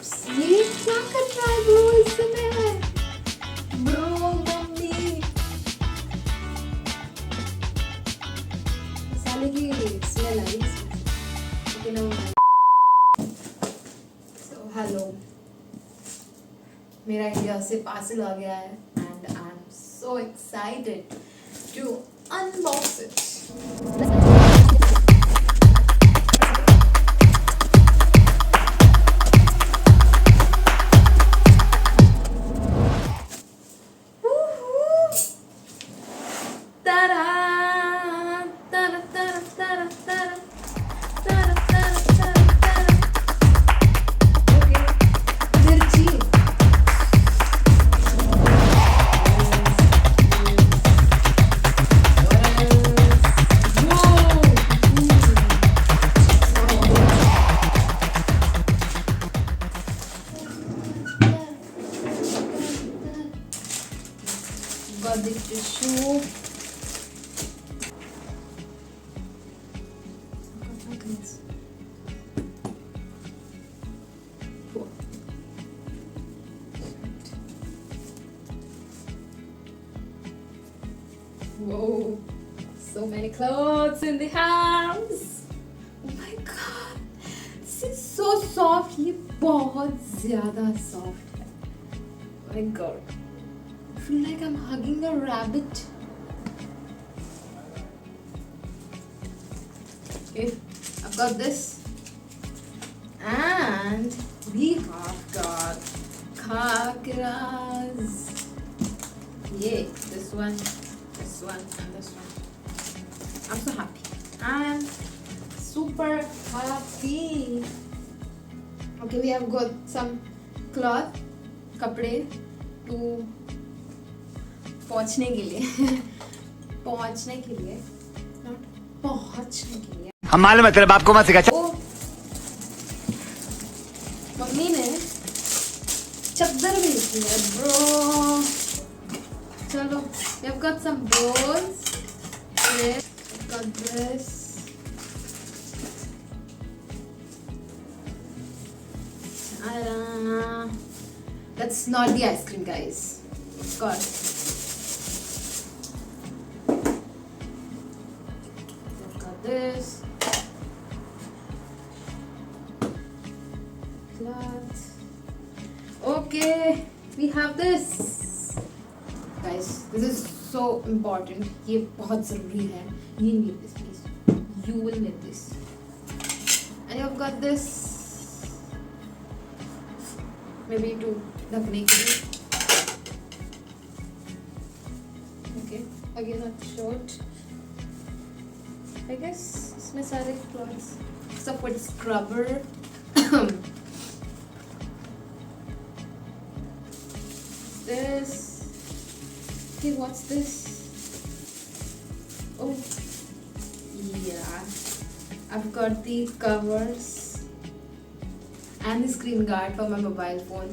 ये क्या कर रहा है ब्रो इस समय? ब्रो मम्मी साले की स्मेल आ रही है। ओके नो सो हेलो, मेरा इंडिया से पार्सल आ गया है and I am so excited to unbox it. Got the tissue. Whoa, so many clothes in the house. Oh my god, this is so soft. ये बहुत ज़्यादा soft है. Oh my god. I feel like I'm hugging a rabbit. Okay, I've got this, and we have got khakras. Yay! This one, and this one. I'm so happy. I am super happy. Okay, we have got some cloth, कपड़े to पहुंचने के लिए पहुंचने के लिए not पहुंचने के लिए हम मालूम है तेरे बाप को मत सिखा। ओ मम्मी ने चद्दर भेज दी है ब्रो। चलो we have got some bowls. Yes, got this. That's not the ice cream, guys. Of course. This cloth. Okay, we have this, guys. This is so important. ये बहुत ज़रूरी है. You need this, please. You will need this. And you've got this. Maybe to ढकने के लिए. Okay. Again, not short. I guess इसमें सारे clothes except for scrubber. This. Okay, what's this? Oh, yeah. I've got the covers and the screen guard for my mobile phone.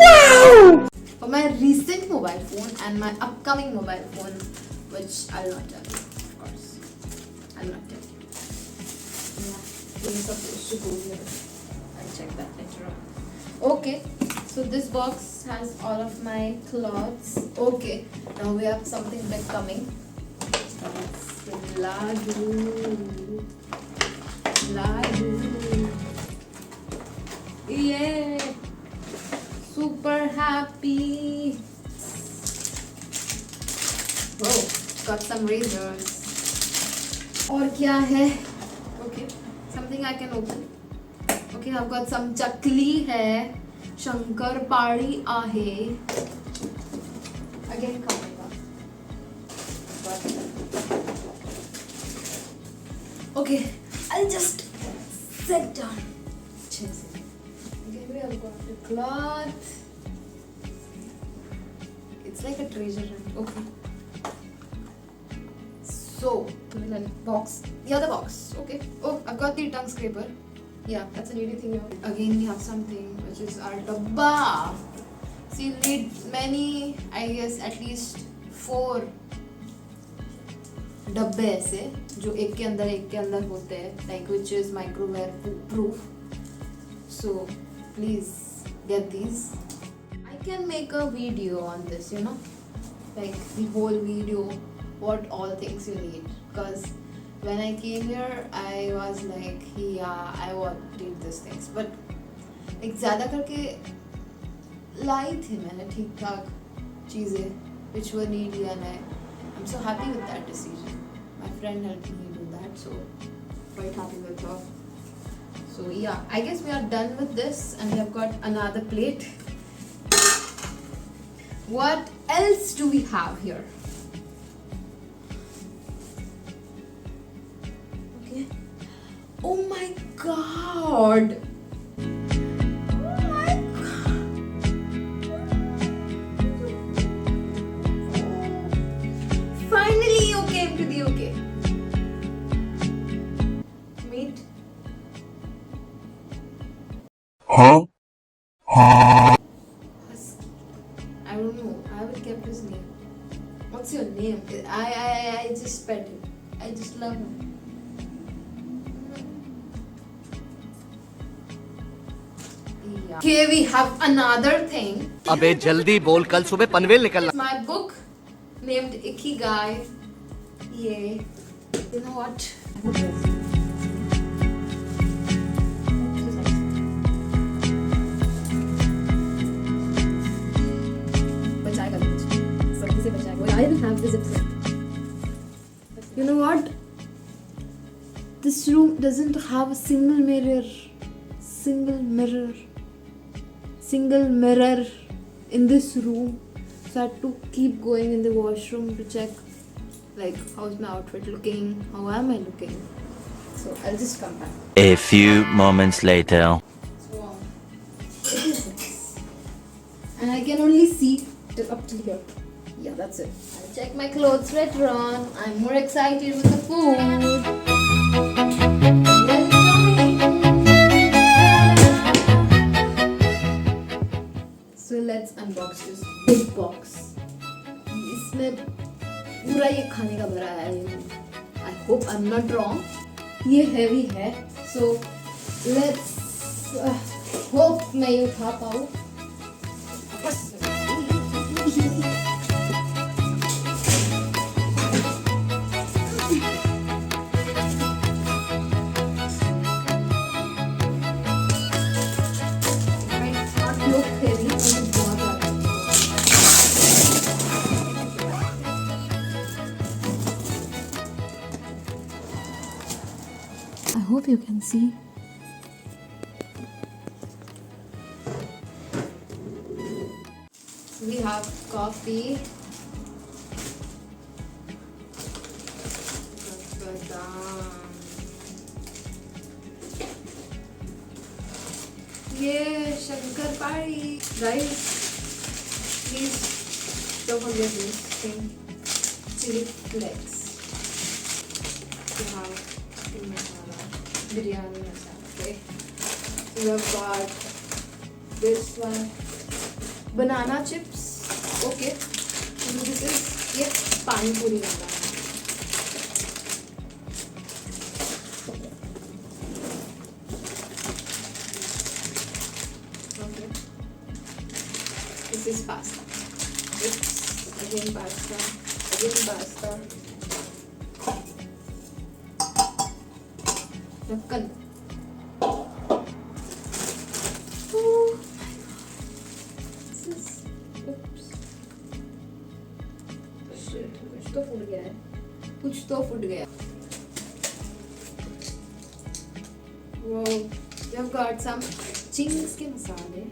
Wow! For my recent mobile phone and my upcoming mobile phone, which I'll not tell you. I'm not telling you. Yeah, you're supposed to go here. I'll check that later on. Okay, so this box has all of my clothes. Okay, now we have something big coming. It's Ladu. Yeah, super happy. Oh, got some razors. और क्या है? Okay, something I can open. Okay, I've got some चकली है, शंकरपाळी आहे. Again coming up. Okay, I'll just sit down. Okay, we have got the cloth. It's like a treasure hunt. Okay. So, box. The other box. Okay. Oh, I've got the tongue scraper. Yeah, that's a needy thing. Again, we have something which is our dabba. So you need many, I guess at least 4 डब्बे ऐसे जो एक के अंदर होते हैं, like which is microwave proof. So please get these. I can make a video on this, you know, like the whole video, what all things you need. Because when I came here, I was like, yeah, I want to do these things. But एक ज़्यादा करके लाई थी मैंने ठीक ठाक चीज़ें which were needy, and I'm so happy with that decision. My friend helped me do that, so quite happy with her. So yeah, I guess we are done with this, and we have got another plate. What else do we have here? Okay. Oh my god! Finally, you came to the UK. Meat. Huh? Husky. I don't know. I haven't kept his name. What's your name? I just pet him. I just love him. Yeah. Okay, we have another thing. अबे जल्दी बोल, कल सुबह पनवेल निकलना. It's my book named Ikigai. Yay. You know what? बचाएगा कुछ. सभी से बचाएगा. I will have this episode. You know what? This room doesn't have a single mirror in this room, so I had to keep going in the washroom to check like how's my outfit looking, how am I looking. So I'll just come back. A few moments later. So it is nice, and I can only see up till here. Yeah, that's it. I'll check my clothes later on. I'm more excited with the food. So let's unbox this big box. इसमें पूरा ये खाने का भरा है. I hope I'm not wrong. ये heavy है. So let's hope मैं ये उठा पाऊँ. I hope you can see. We have coffee. Yeah, shankar pari. Guys, please don't forget this thing. Chili flakes. We have masala, biryani masala. Okay. We have got this one. Banana chips. Okay. And this is pani puri masala. Okay. This is pasta. Oops. Again pasta. Again pasta. ढक्कन. कुछ तो फूट गया. Wow, we have got some chings के मसाले.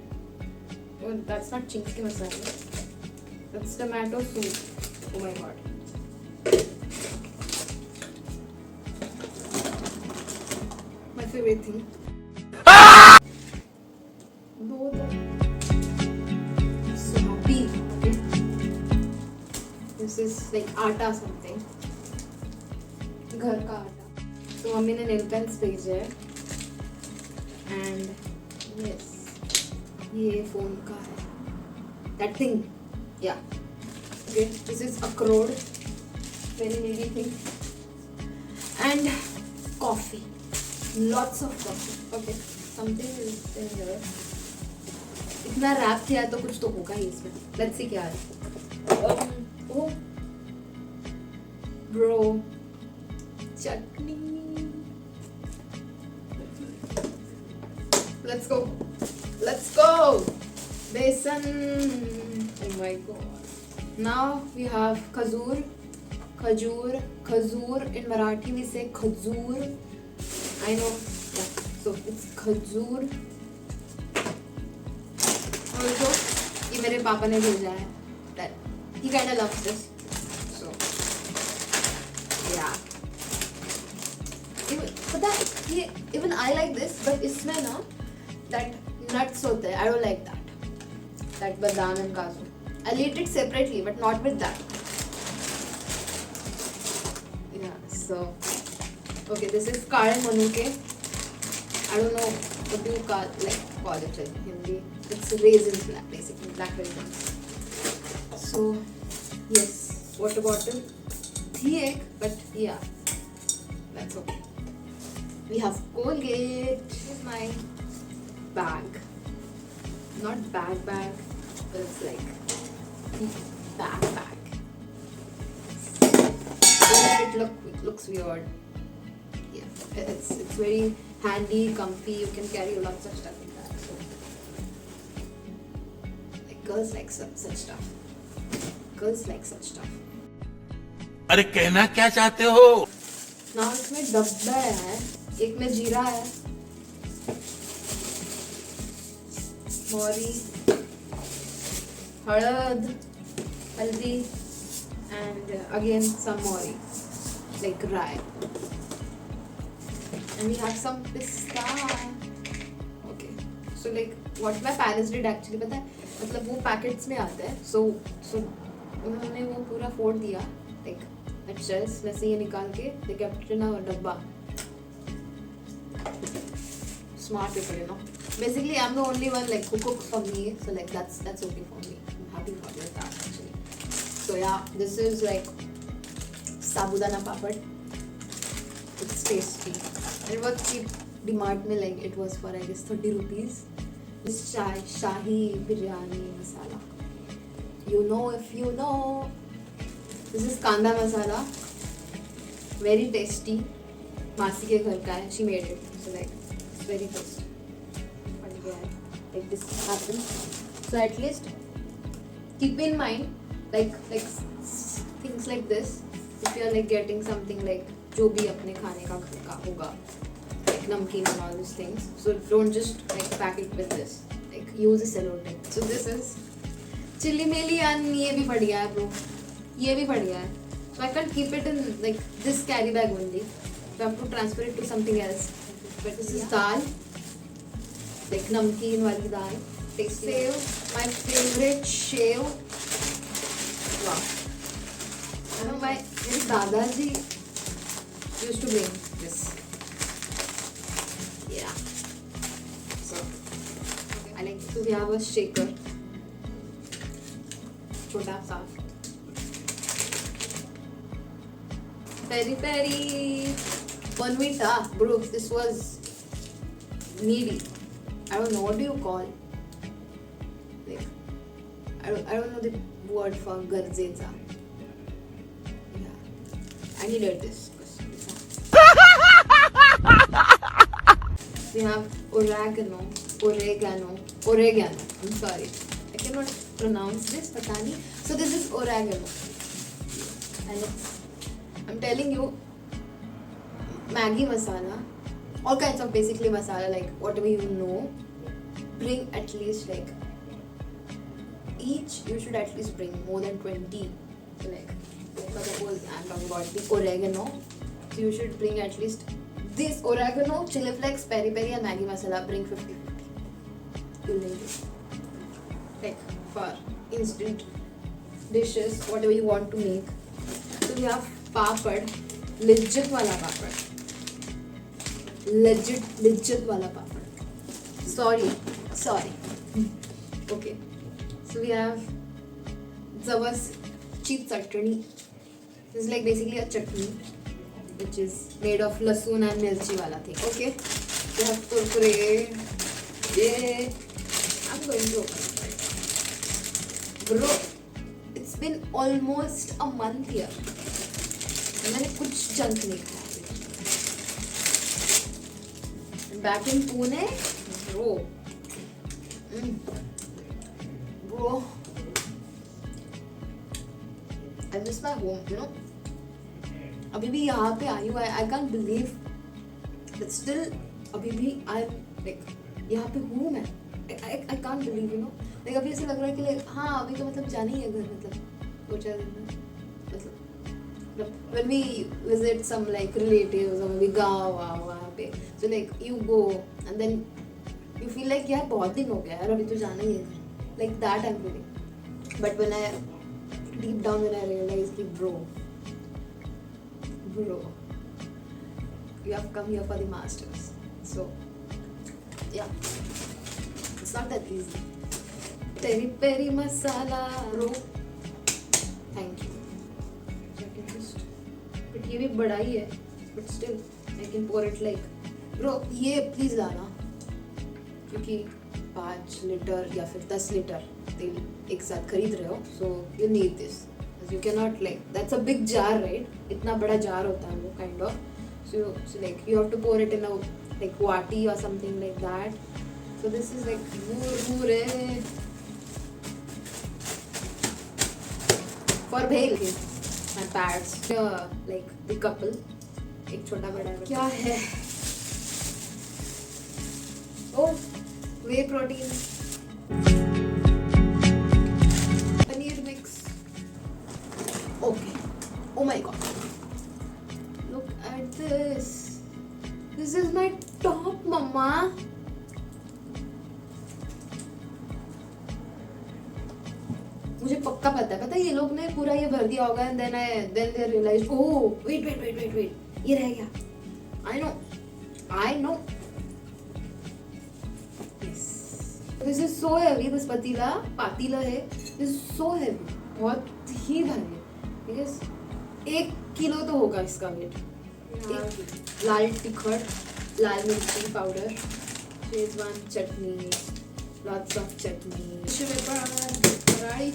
Oh, that's not chings के मसाले. That's tomato soup. Oh my god. My favorite thing. So happy. Okay. This is like आटा something. घर का आटा. तो मम्मी ने नेल पेंस भेजे हैं. And yes, ये फोन का है. That thing. Yeah. Okay. This is अखरोट. Very needy thing. And coffee. Lots of coffee. Okay. Something is in here. इतना रैप किया तो कुछ तो होगा ही इसमें. Let's see क्या है. Oh, bro, chutney. Let's go. Let's go. Besan. Oh my god. Now we have khazur. Khazur. In Marathi we say khazur. I know. Yeah. So it's khazur. Also, ये मेरे पापा ने भेजा है. That he kind of loves this. So yeah. पता है ये even I like this, but इसमें ना that nuts होते हैं. I don't like that badam and काजू. I'll eat it separately, but not with that. Yeah. So okay, this is काळे मनुके. I don't know what do you call it in Hindi. It's raisins, basically blackberry ones. So yes, water bottle. थी एक, but yeah, that's okay. We have Colgate. This is my bag. Not bag, but it's like bag. It looks weird. Yeah, it's very handy, comfy. You can carry lots of stuff in that. So, like girls like such stuff. Girls like such stuff. अरे कहना क्या चाहते हो? Now इसमें डब्बा है. एक में जीरा है, मोरी, हल्दी, and again some mori, like rye. And we have some pista. Okay, so like what my parents did actually, पता है, मतलब वो पैकेट्स में आते हैं. So उन्होंने वो पूरा फोड़ दिया, like at shells में से ये निकाल के they kept it in a डब्बा. Smart people, you know. Basically, I'm the only one like who cooks for me, so like that's okay for me. I'm happy with that actually. So yeah, this is like sabudana papad. It's tasty. And it was cheap. DMart में like it was for I guess 30 rupees. This shahi biryani masala. You know if you know. This is kanda masala. Very tasty. मासी के घर का है. She made it. So like it's very tasty. And yeah, like this happens. So at least keep in mind like things like this. If you are like getting something like जो भी अपने खाने का घर का होगा, like namkeen and all these things. So don't just like pack it with this. Like use a cello tape. So this is chili meli and ये भी बढ़िया है bro. ये भी बढ़िया है. So I can't keep it in like this carry bag only. So I have to transfer it to something else. But this is dal, like namkeen wali dal. Sev, my favorite shev. Wow. I know my Dadaji used to bring this. Yeah. So I like to have a shaker. Chota sa. Peri. Bonvita, bro, this was needy. I don't know, what do you call? Like, I don't know the word for garzecha. Yeah, I needed this. We have oregano. I'm sorry, I cannot pronounce this. Pata nahi. So this is oregano, and I'm telling you. Maggi masala, all kinds of basically masala, like whatever you know, bring at least like each, you should at least bring more than 20. So like suppose I'm talking about the oregano, so you should bring at least this oregano, chili flakes, peri peri and Maggi masala, bring 50. You'll need it. Like for instant dishes, whatever you want to make. So we have papad, legit wala papad. Legit wala papad. Sorry. Okay. So we have Zawaz cheap chutney. This is like basically a chutney which is made of lasoon and mirchi wala thing. Okay. We have kurkure. Yeah. I'm I'm going to open it right now. Bro, it's been almost a month here. मैंने कुछ junk नहीं खाया अभी तक. Back in Pune, bro. Bro, I miss my home, you know. अभी भी यहाँ पे आई हूँ. I can't believe that still अभी भी I like यहाँ पे हूँ मैं. I can't believe, you know. Like अभी ऐसा लग रहा है कि like हाँ अभी तो मतलब जाना ही है घर, मतलब 2-4 दिन में, मतलब when we visit some like relatives or maybe गाँव वहाँ पे, so like you go and then you feel like यार बहुत दिन हो गया यार, अभी तो जाना ही है घर. Like that I'm feeling. But when I deep down when I realized कि bro, you have come here for the masters. So yeah, it's not that easy. Peri peri masala, bro. Thank you. But ये भी बड़ा ही है. But still, I can pour it like. Bro, ये please लाना. क्योंकि 5 litre या फिर 10 litre तेल एक साथ खरीद रहे हो, so you need this. You cannot like, that's a big jar, right? इतना बड़ा jar होता है वो kind of. So like you have to pour it in a like wati or something like that. So this is like mure for bhel. My pads. Like the couple. एक छोटा बड़ा क्या है? Oh, whey protein. Paneer mix. Okay. Oh my god. Look at this. This is my top, mama. मुझे पक्का पता है ये लोग ने पूरा ये भर दिया होगा and then they realized, oh wait, ये रह गया. I know. Yes. This is so heavy. This पातीला है. This is so heavy. बहुत ही भारी है. Because 1 किलो तो होगा इसका वेट. लाल तिखट, लाल मिर्ची powder, Schezwan chutney, lots of chutney, कढ़ाई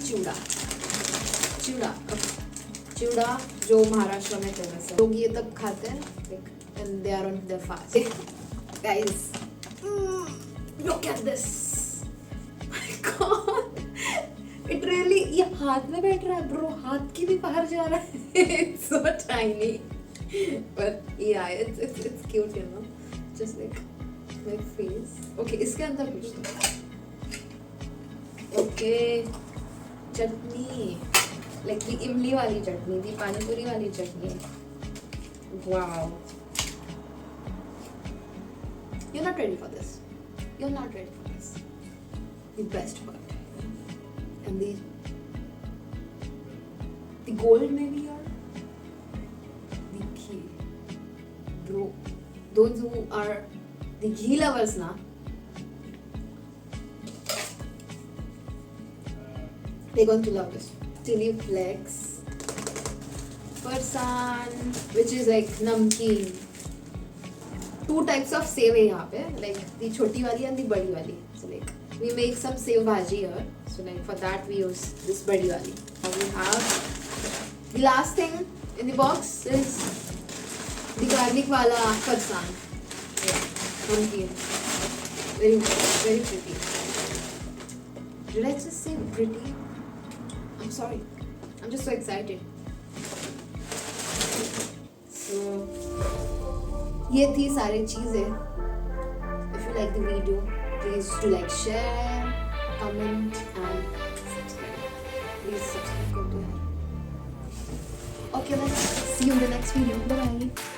चिवड़ा जो महाराष्ट्र में फेमस है. लोग ये तब खाते हैं and they are on their fast. Guys, look at this. My God, it really ये हाथ में बैठ रहा है bro. हाथ की भी बाहर जा रहा है. It's so tiny, but yeah, it's cute, you know. Just like my face. Okay, इसके अंदर कुछ तो. Okay, चटनी, like the इमली वाली चटनी, the पानीपुरी वाली चटनी. Wow. You're not ready for this. The best part. And the gold maybe, or the ghee. Bro, those who are the ghee lovers na, they're going to love this. Chili flakes, farsan, which is like namkeen. 2 types of save है यहाँ पे, like the छोटी वाली and the बड़ी वाली. So like we make some save भाजी here. So like for that we use this बड़ी वाली. Now we have the last thing in the box is the garlic वाला farsan. Yeah, namkeen. Very pretty. Did I just say pretty? I'm sorry. I'm just so excited. So ये थी सारी चीजें. If you like the video, please do like, share, comment and subscribe. Please subscribe. Okay, let's see you in the next video. Bye bye.